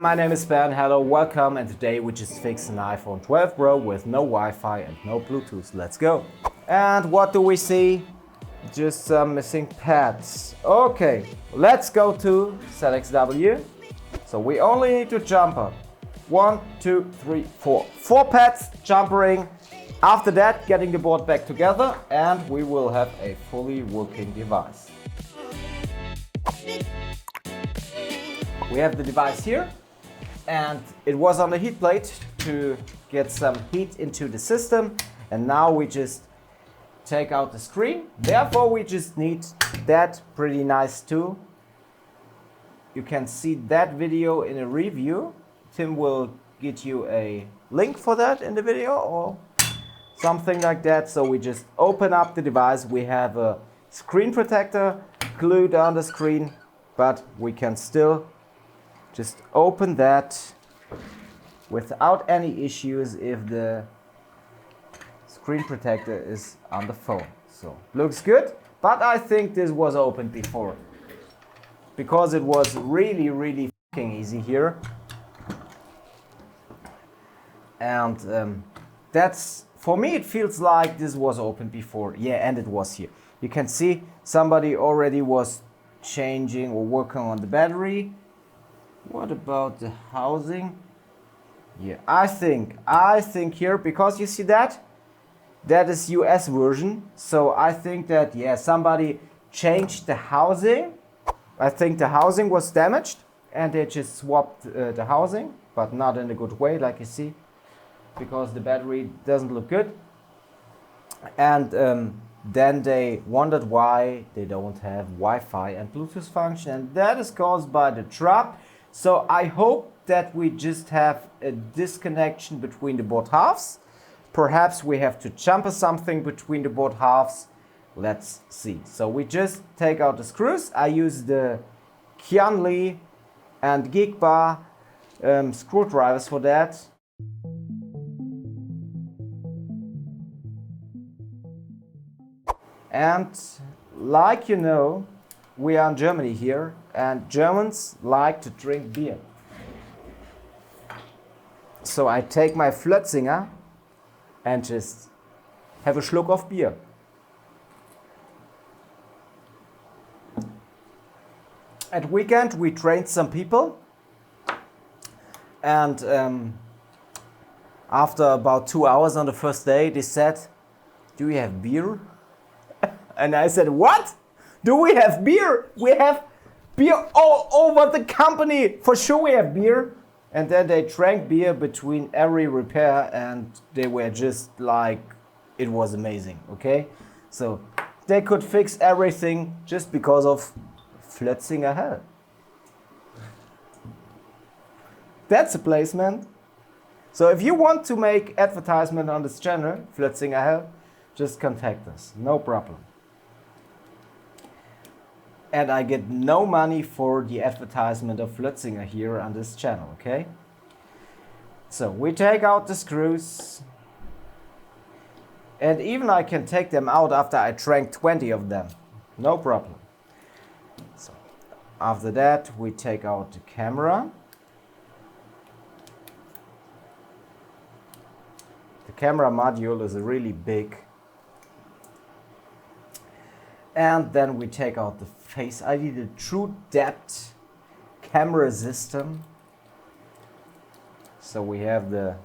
My name is Ben, hello, welcome, and today we just fixed an iPhone 12 Pro with no Wi-Fi and no Bluetooth. Let's go! And what do we see? Just some missing pads. Okay, let's go to SelectW. So we only need to jumper. 1, 2, 3, 4. 4 pads, jumpering. After that, getting the board back together, and we will have a fully working device. We have the device here, and it was on the heat plate to get some heat into the system, and now we just take out the screen. Therefore we just need that pretty nice tool. You can see that video in a review. Tim will get you a link for that in the video or something like that. So we just open up the device. We have a screen protector glued on the screen, but we can still just open that without any issues if the screen protector is on the phone. So looks good, but I think this was opened before because it was really fucking easy here. And that's, for me it feels like this was opened before. Yeah, and it was here. You can see somebody already was changing or working on the battery. What about the housing? Yeah, I think here, because you see that is US version. So I think that, yeah, somebody changed the housing. I think the housing was damaged and they just swapped the housing, but not in a good way, like you see, because the battery doesn't look good. And then they wondered why they don't have Wi-Fi and Bluetooth function, and that is caused by the trap. So I hope that we just have a disconnection between the board halves. Perhaps we have to jumper something between the board halves. Let's see. So we just take out the screws. I use the Kianli and Geek Bar screwdrivers for that. And like you know, we are in Germany here, and Germans like to drink beer. So I take my Flötzinger and just have a schluck of beer. At weekend we trained some people, and after about 2 hours on the first day they said, "Do you have beer?" And I said, "What? Do we have beer? We have beer all over the company. For sure we have beer." And then they drank beer between every repair, and they were just like, it was amazing, okay? So they could fix everything just because of Flötzinger Hell. That's a placement. So if you want to make advertisement on this channel, Flötzinger Hell, just contact us, no problem. And I get no money for the advertisement of Flötzinger here on this channel, okay? So we take out the screws. And even I can take them out after I drank 20 of them. No problem. So after that we take out the camera. The camera module is really big. And then we take out the Face ID, the True Depth camera system. So we have the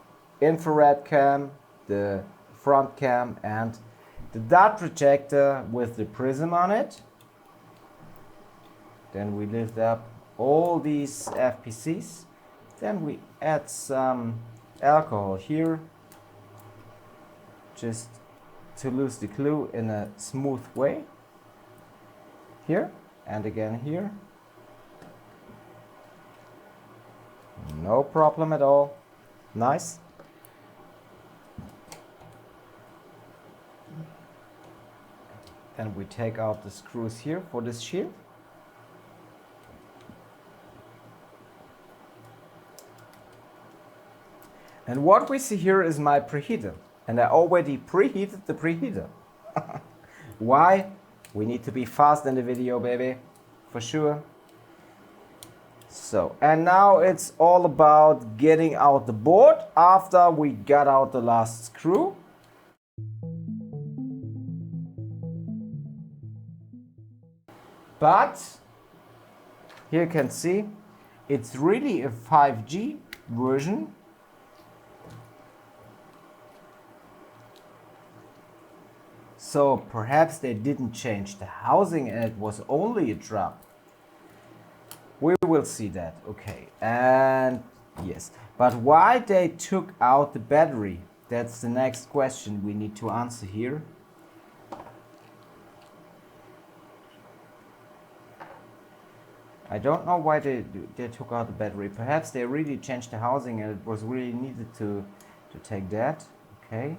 infrared cam, the front cam, and the dot projector with the prism on it. Then we lift up all these FPCs. Then we add some alcohol here, just to lose the glue in a smooth way. Here and again here. No problem at all. Nice. Then we take out the screws here for this shield. And what we see here is my preheater. And I already preheated the preheater. Why? We need to be fast in the video, baby. For sure. So, and now it's all about getting out the board after we got out the last screw. But here you can see it's really a 5G version. So perhaps they didn't change the housing and it was only a drop. We will see that. Okay, and yes, but why they took out the battery? That's the next question we need to answer here. I don't know why they took out the battery. Perhaps they really changed the housing and it was really needed to take that. Okay.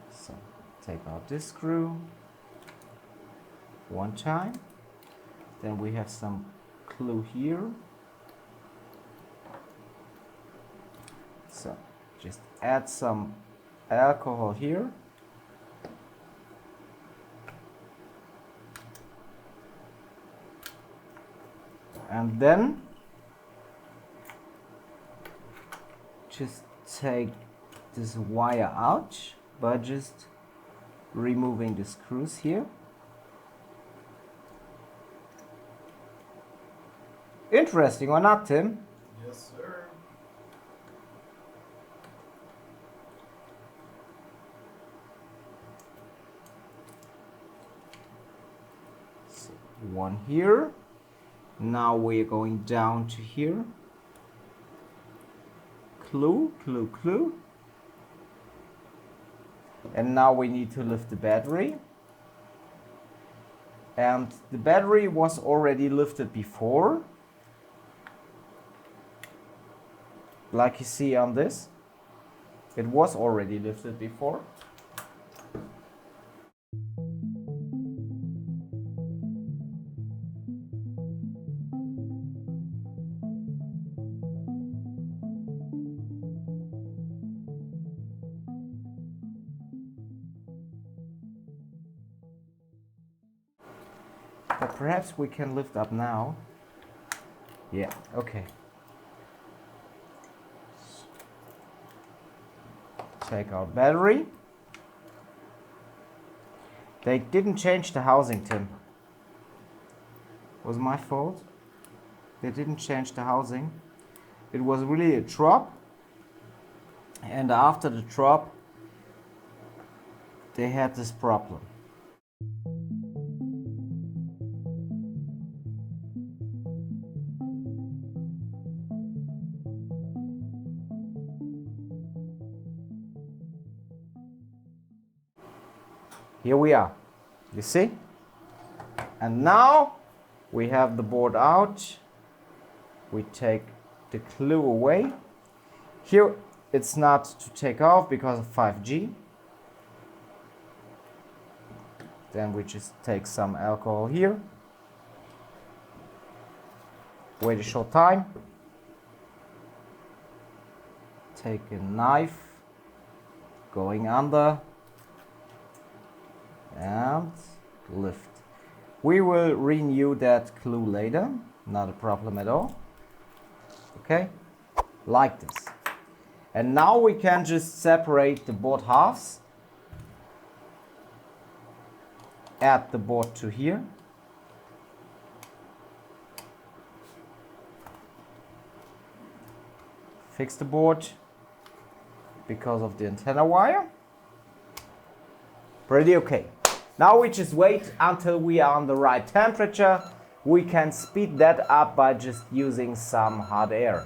So take out this screw one time. Then we have some glue here. So just add some alcohol here. And then just take this wire out by just removing the screws here. Interesting or not, Tim? Yes, sir. So one here. Now we're going down to here. Glue, glue, glue. And now we need to lift the battery. And the battery was already lifted before. Like you see on this. It was already lifted before. But perhaps we can lift up now. Yeah, okay. Take out battery. They didn't change the housing, Tim. Was my fault. They didn't change the housing. It was really a drop. And after the drop, they had this problem. Here we are, you see? And now we have the board out. We take the glue away. Here it's not to take off because of 5G. Then we just take some alcohol here. Wait a short time. Take a knife, going under. And lift. We will renew that glue later, not a problem at all. Okay, like this. And now we can just separate the board halves. Add the board to here. Fix the board because of the antenna wire. Pretty okay. Now we just wait until we are on the right temperature. We can speed that up by just using some hot air.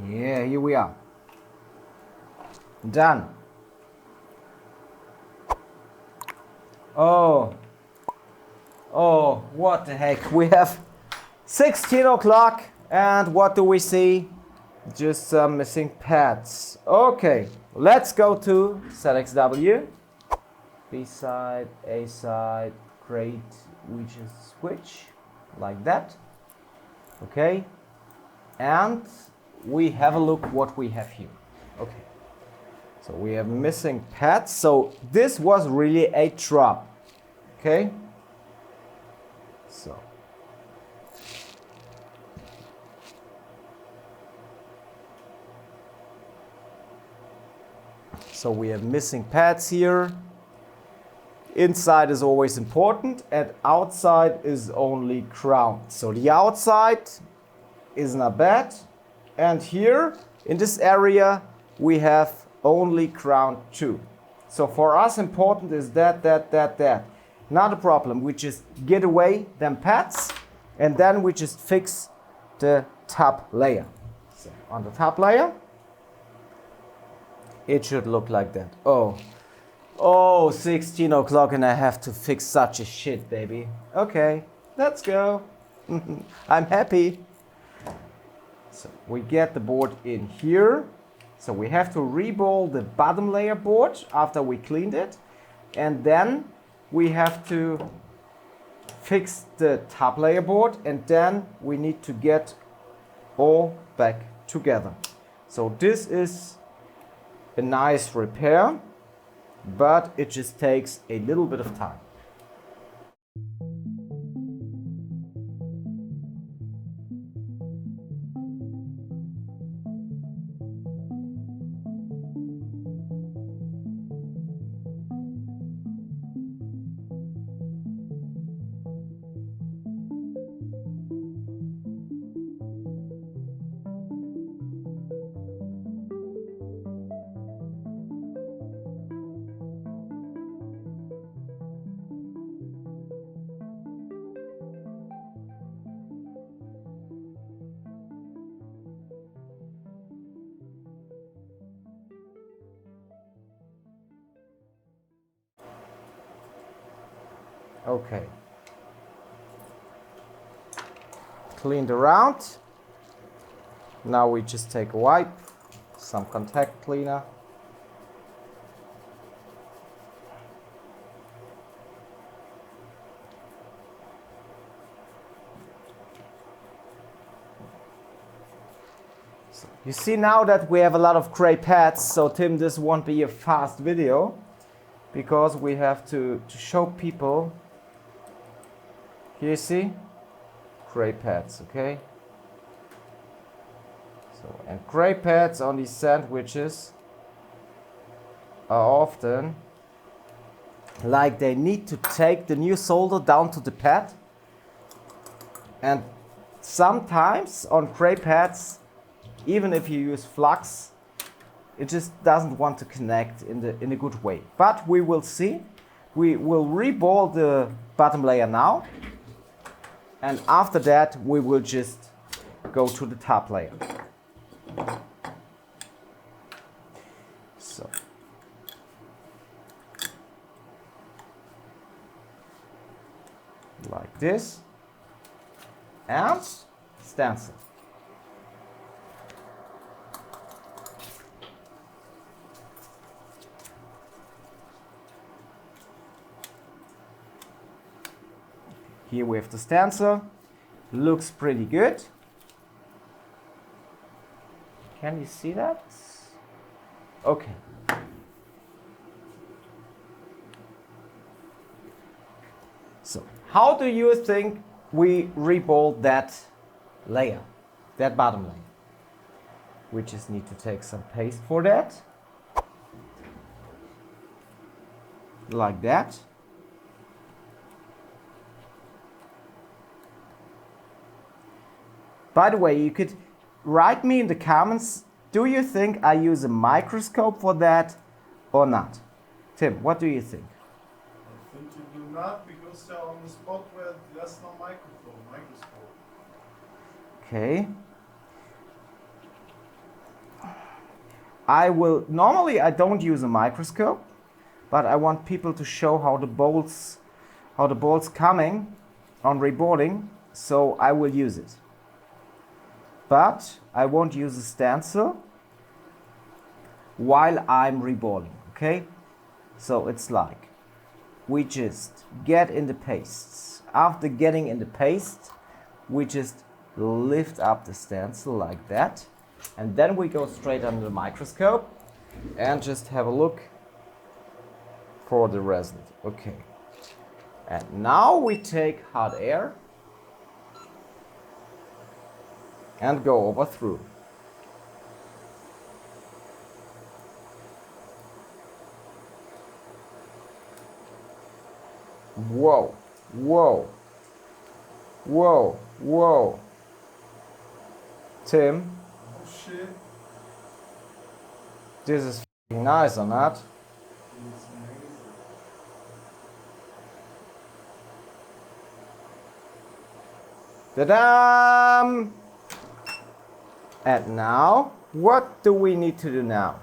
Yeah, here we are. Done. Oh, what the heck. We have 16 o'clock and what do we see? Just some missing pads. Okay, let's go to ZXW. B side, A side, great. we just switch like that. Okay, and we have a look what we have here. Okay, so we have missing pads. So this was really a trap. Okay, so we have missing pads here. Inside is always important and outside is only ground. So the outside is not bad. And here in this area we have only ground too. So for us important is that. Not a problem. We just get away them pads and then we just fix the top layer. So on the top layer it should look like that. Oh, 16 o'clock and I have to fix such a shit, baby. Okay, let's go. I'm happy. So we get the board in here. So we have to reball the bottom layer board after we cleaned it. And then we have to fix the top layer board and then we need to get all back together. So this is a nice repair, but it just takes a little bit of time. Okay. Cleaned around. Now we just take a wipe, some contact cleaner. So you see now that we have a lot of gray pads, so Tim, this won't be a fast video because we have to show people. Here you see gray pads, okay? So, and gray pads on these sandwiches are often like they need to take the new solder down to the pad, and sometimes on gray pads, even if you use flux, it just doesn't want to connect in a good way. But we will see. We will reball the bottom layer now. And after that, we will just go to the top layer. So. Like this. And stencil. Here we have the stencil. Looks pretty good. Can you see that? Okay. So, how do you think we reball that layer, that bottom layer? We just need to take some paste for that. Like that. By the way, you could write me in the comments, do you think I use a microscope for that or not? Tim, what do you think? I think you do not, because you're on the spot where there's no microscope. Okay. Normally I don't use a microscope, but I want people to show how the bolts coming on reballing, so I will use it. But I won't use a stencil while I'm reballing, okay? So it's like, we just get in the pastes after getting in the paste, we just lift up the stencil like that, and then we go straight under the microscope and just have a look for the resin. Okay. And now we take hot air and go over through. Whoa, whoa, whoa, whoa. Tim, Oh shit. this is f***ing nice or not? It's amazing. Ta-da! And now, what do we need to do now?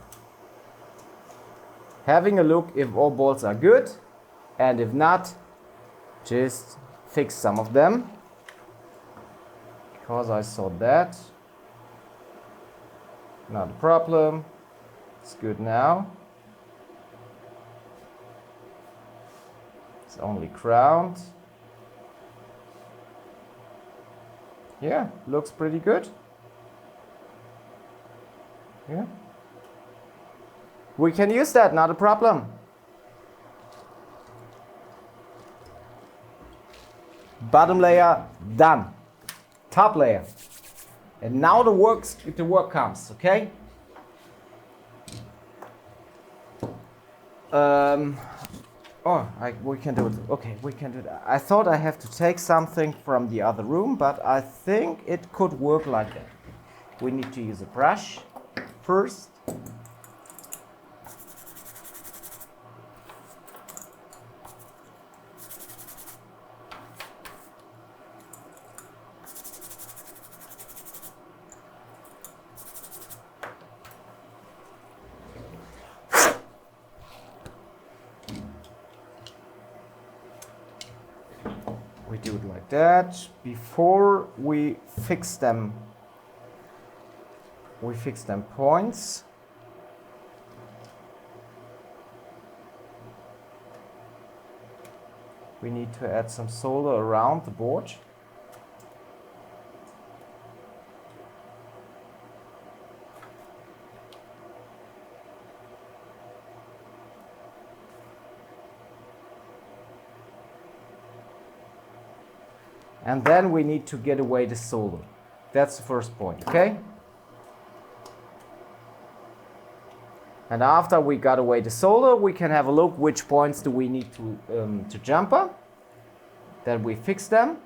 Having a look if all bolts are good, and if not, just fix some of them. Because I saw that. Not a problem. It's good now. It's only crowned. Yeah, looks pretty good. Yeah. We can use that, not a problem. Bottom layer done. Top layer. And now the work comes, okay? We can do it. Okay, we can do that. I thought I have to take something from the other room, but I think it could work like that. We need to use a brush first. We do it like that. Before we fix them points. We need to add some solder around the board. And then we need to get away the solder. That's the first point, okay? And after we got away the solder, we can have a look which points do we need to jumper. Then we fix them.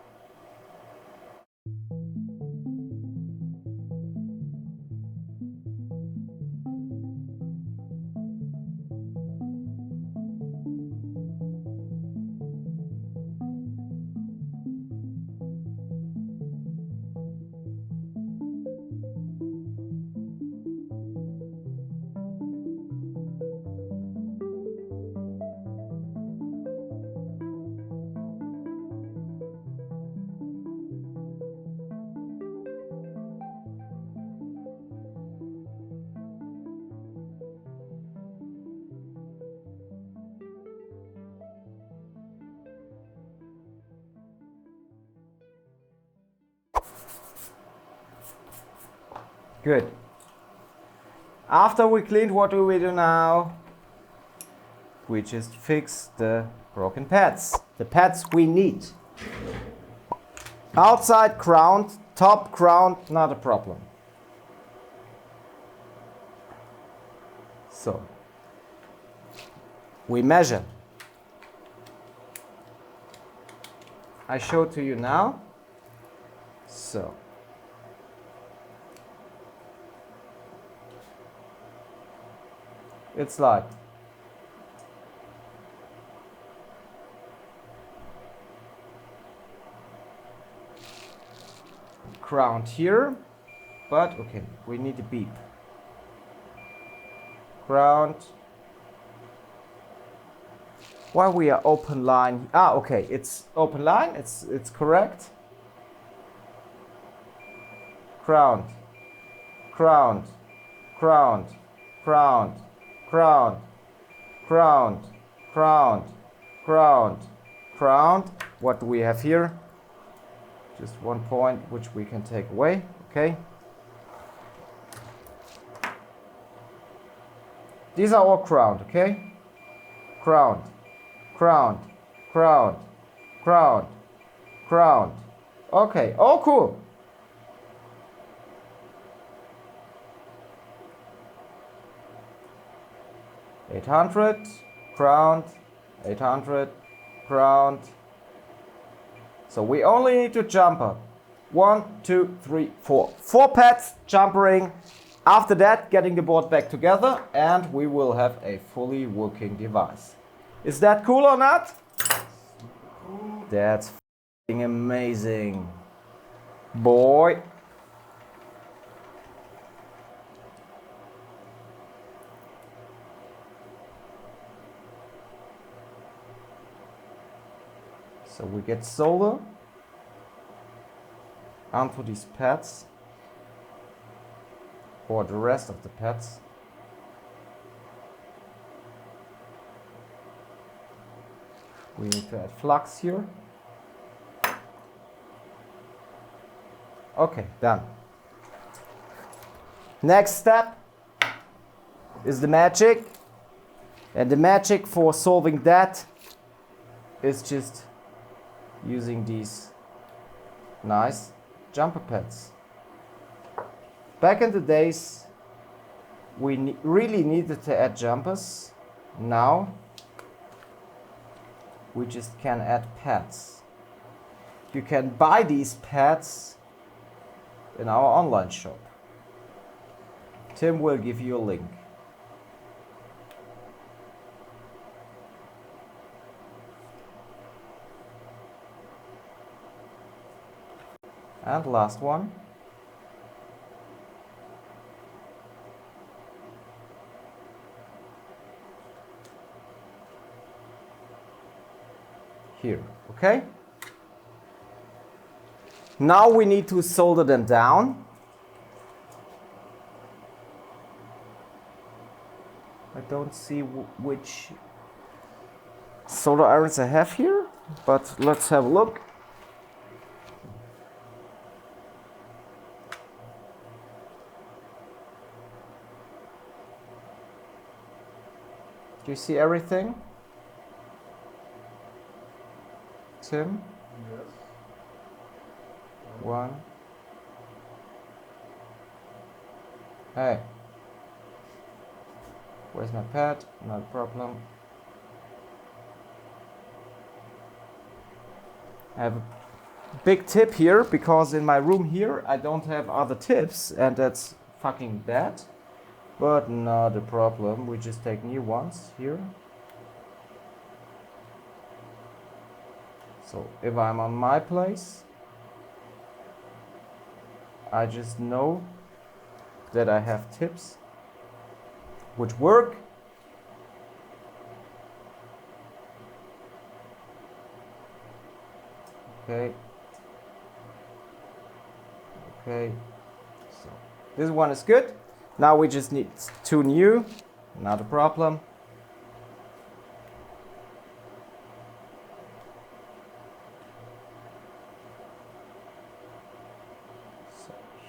Good. After we cleaned, what do we do now? We just fix the broken pads. The pads we need. Outside crowned, top crowned, not a problem. So, we measure. I show to you now. So, it's like crowned here, but okay, we need a beep. Crowned. While we are open line, okay, it's open line, it's correct. Crowned, crowned, crowned, crowned, crowned, crowned, crowned, crowned, crowned, what do we have here? Just 1 point which we can take away. Okay. These are all crowned, okay? Crowned, crowned, crowned, crowned, crowned. Okay, oh cool. $800, crowned, 800, crowned. So we only need to jumper. 1, 2, 3, 4. 4 pads jumpering. After that, getting the board back together, and we will have a fully working device. Is that cool or not? That's f***ing amazing. Boy. So we get solder onto these pads, or the rest of the pads. We need to add flux here. Okay, done. Next step is the magic. And the magic for solving that is just using these nice jumper pads. Back in the days, we really needed to add jumpers. Now, we just can add pads. You can buy these pads in our online shop. Tim will give you a link. And last one. Here, okay? Now we need to solder them down. I don't see which solder irons I have here, but let's have a look. Do you see everything? Tim? Yes. 1. Hey. Where's my pad? Not a problem. I have a big tip here because in my room here I don't have other tips, and that's fucking bad. But not a problem. We just take new ones here. So if I'm on my place, I just know that I have tips which work. Okay. Okay. So this one is good. Now we just need 2 new. Not a problem.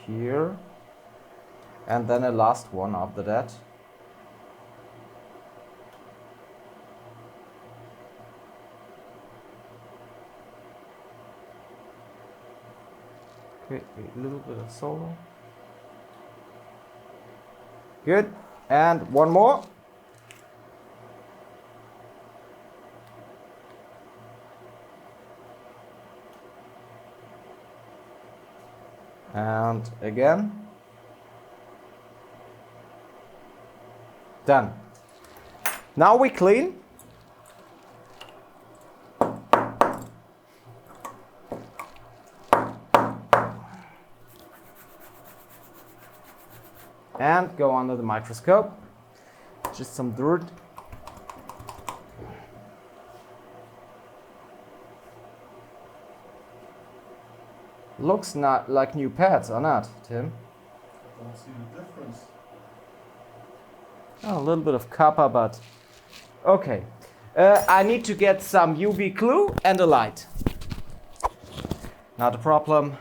Here, and then a last one after that. Okay, a little bit of solder. Good, and one more. And again. Done. Now we clean. And go under the microscope. Just some dirt. Looks not like new pads, or not, Tim? I don't see the difference. Oh, a little bit of copper, but okay. I need to get some UV glue and a light. not a problem.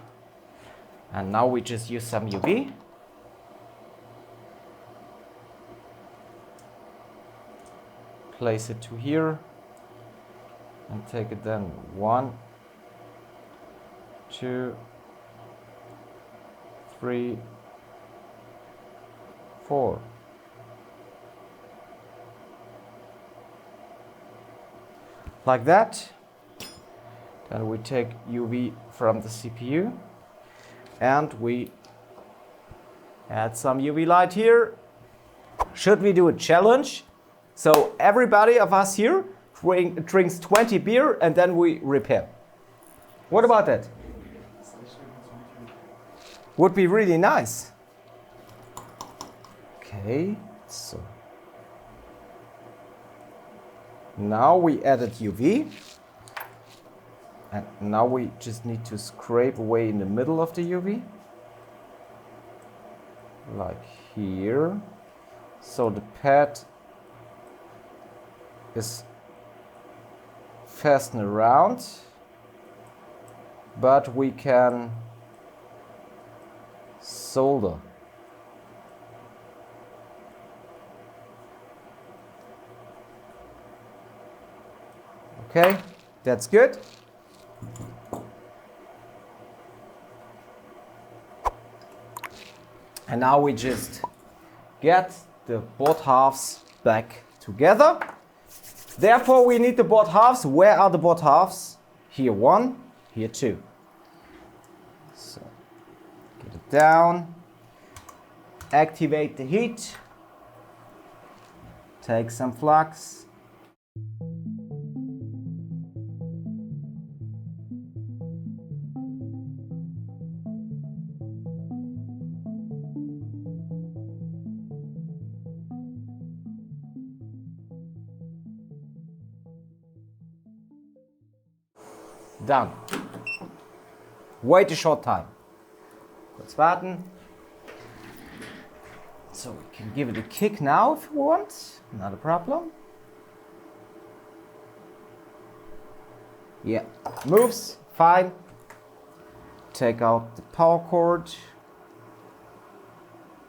And now we just use some UV. Place it to here and take it then 1, 2, 3, 4. Like that. Then we take UV from the CPU and we add some UV light here. Should we do a challenge? So everybody of us here drinks 20 beer and then we repair. What about that? Would be really nice. Okay, so now we added UV. And now we just need to scrape away in the middle of the UV. Like here. So the pad is fastened around. But we can solder. Okay, that's good. And now we just get the board halves back together. Therefore, we need the board halves. Where are the board halves? Here 1, here 2. So, get it down. Activate the heat. Take some flux. Done. Wait a short time. Kurz warten. So we can give it a kick now if you want. Not a problem. Yeah, moves, fine. Take out the power cord.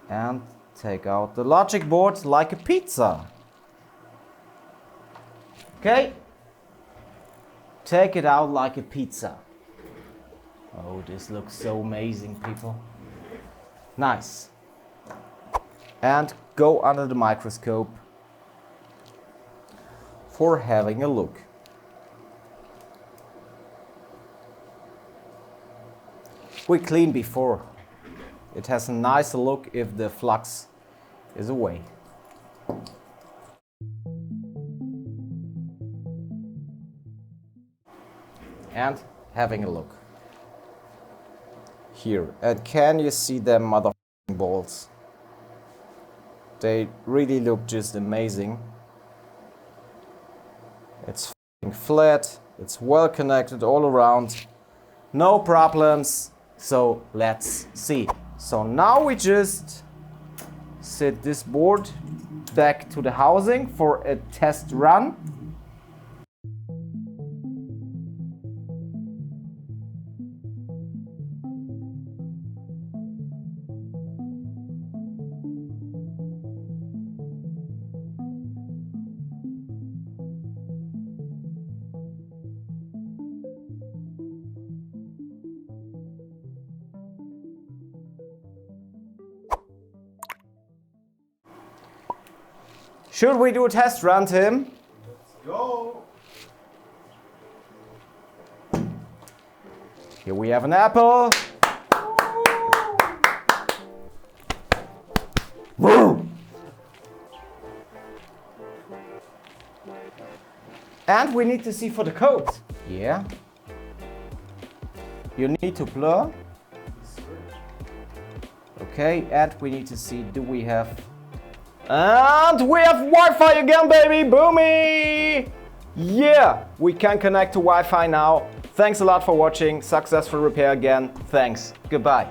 And take out the logic board like a pizza. Okay. Take it out like a pizza. Oh, this looks so amazing, people. Nice. And go under the microscope for having a look. We cleaned before. It has a nicer look if the flux is away. And having a look here. And can you see them motherfucking balls? They really look just amazing. It's f***ing flat. It's well connected all around. No problems. So let's see. So now we just set this board back to the housing for a test run. Should we do a test run, Tim? Let's go. Here we have an apple. And we need to see for the code. Yeah. You need to blur. Okay, and we need to see, do we have... And we have Wi-Fi again, baby! Boomy! Yeah, we can connect to Wi-Fi now. Thanks a lot for watching. Successful repair again. Thanks. Goodbye.